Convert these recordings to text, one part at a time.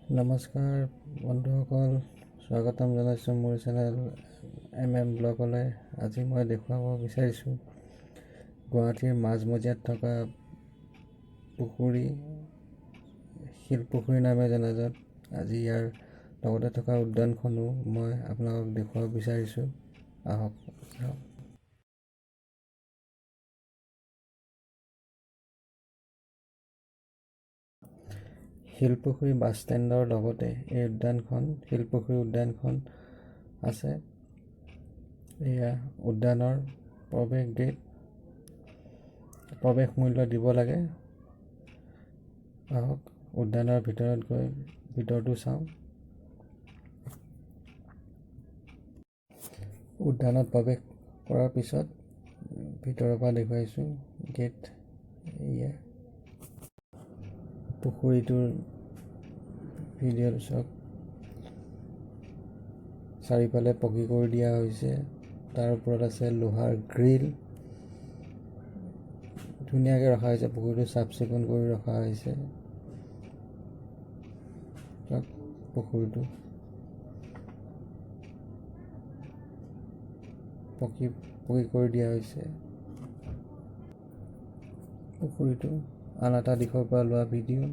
নমস্কাৰ বন্ধুসকল, স্বাগতম জনাইছোঁ মোৰ চেনেল ব্লগলৈ। আজি মই দেখুৱাব বিচাৰিছোঁ গুৱাহাটীৰ মাজমজিয়াত থকা পুখুৰী, শিলপুখুৰী নামে জনাজাত। আজি ইয়াৰ লগতে থকা উদ্যানখনো মই আপোনালোকক দেখুৱাব বিচাৰিছোঁ। আহক। শিলপুখুৰী বাছ ষ্টেণ্ডৰ লগতে এই শিলপুখুৰী উদ্যানখন আছে। এয়া উদ্যানৰ প্ৰৱেশ গেট, প্ৰৱেশ মূল্য দিব লাগে। আহক উদ্যানৰ ভিতৰত গৈ ভিতৰটো চাওঁ। উদ্যানত প্ৰৱেশ কৰাৰ পিছত ভিতৰৰ পৰা দেখুৱাইছোঁ গেট। এয়া পুখুৰীটোৰ ভিডিঅ'টো চাওক। চাৰিওফালে পকী কৰি দিয়া হৈছে, তাৰ ওপৰত আছে লোহাৰ গ্ৰিল। ধুনীয়াকৈ ৰখা হৈছে, পুখুৰীটো চাফ চিকুণ কৰি ৰখা হৈছে। পুখুৰীটো পকী কৰি দিয়া হৈছে। পুখুৰীটো আন এটা দিশৰ পৰা লোৱা ভিডিঅ'।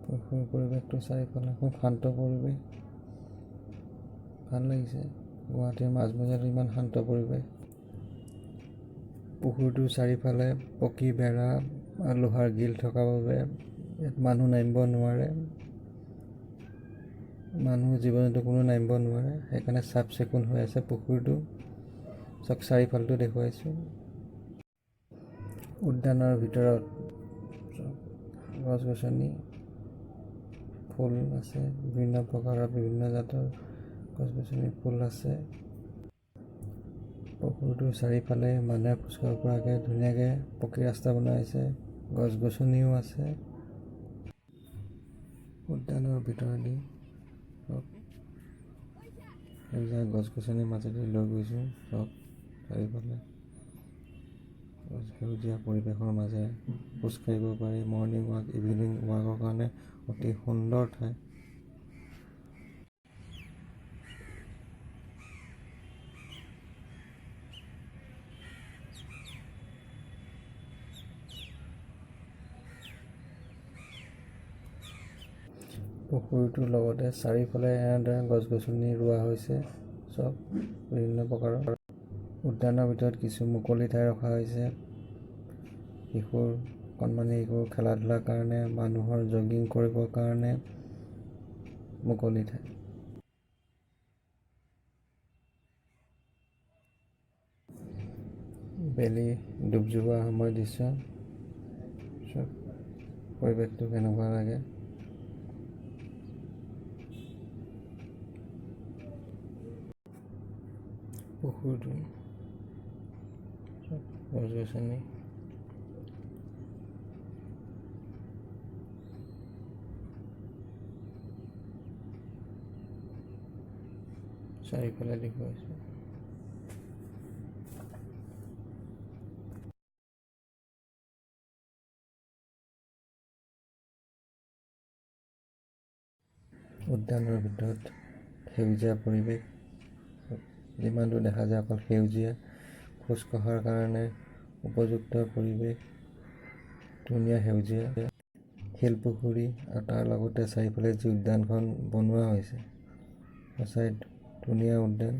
পুখুৰীৰ পৰিৱেশটো চাৰিওফালে খুব শান্ত পৰিৱেশ, ভাল লাগিছে। গুৱাহাটীৰ মাজমজিয়াত ইমান শান্ত পৰিৱেশ। পুখুৰীটোৰ চাৰিওফালে পকী বেৰা আৰু লোহাৰ গ্ৰিল থকা বাবে ইয়াত মানুহ নামিব নোৱাৰে, জীৱ জন্তু কোনো নামিব নোৱাৰে। সেইকাৰণে চাফ চিকুণ হৈ আছে পুখুৰীটো। চব চাৰিওফালটো দেখুৱাইছোঁ। উদ্যানৰ ভিতৰত গছ গছনি, ফুল আছে, বিভিন্ন প্ৰকাৰৰ বিভিন্ন জাতৰ গছ গছনি ফুল আছে। পুখুৰীটোৰ চাৰিওফালে মানুহে খোজকাঢ়িব পৰাকৈ ধুনীয়াকৈ পকী ৰাস্তা বনোৱা হৈছে, গছ গছনিও আছে। উদ্যানৰ ভিতৰেদি সেউজীয়া গছ গছনিৰ মাজেদি লৈ গৈছোঁ। চব চাৰিওফালে সেউজীয়া পৰিৱেশৰ মাজেৰে খোজকাঢ়িব পাৰি। মৰ্ণিং ৱাক, ইভিনিং ৱাকৰ কাৰণে অতি সুন্দৰ ঠাই। পুখুৰীটোৰ লগতে চাৰিওফালে এনেদৰে গছ গছনি ৰোৱা হৈছে, চব বিভিন্ন প্ৰকাৰৰ। উদ্যানৰ ভিতৰত কিছু মুকলি ঠাই ৰখা হৈছে কণমানি শিশুৰ খেলা ধূলাৰ কাৰণে, মানুহৰ জগিং কৰিবৰ কাৰণে মুকলি ঠাই। বেলি ডুব যোৱাৰ সময় দৃশ্য। চব পৰিৱেশটো কেনেকুৱা লাগে। পুখুৰীটো গছ গছনি, চাৰিওফালে দেখুৱাইছোঁ। উদ্যানৰ ভিতৰত সেউজীয়া পৰিৱেশ, যিমান দূৰ দেখা যায় অকল সেউজীয়া, খোজ কঢ়াৰ কাৰণে উপযুক্ত পৰিৱেশ, ধুনীয়া সেউজীয়া। শিলপুখুৰী আৰু তাৰ লগতে চাৰিওফালে যি উদ্যানখন বনোৱা হৈছে, সঁচাই ধুনীয়া উদ্যান।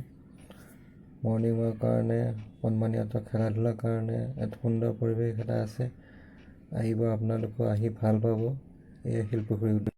মৰ্ণিং ৱাকৰ কাৰণে, কণমানিহঁতৰ খেলা ধূলাৰ কাৰণে এক সুন্দৰ পৰিৱেশ এটা আছে। আহিব আপোনালোকেও, আহি ভাল পাব। এয়া শিলপুখুৰী উদ্যান।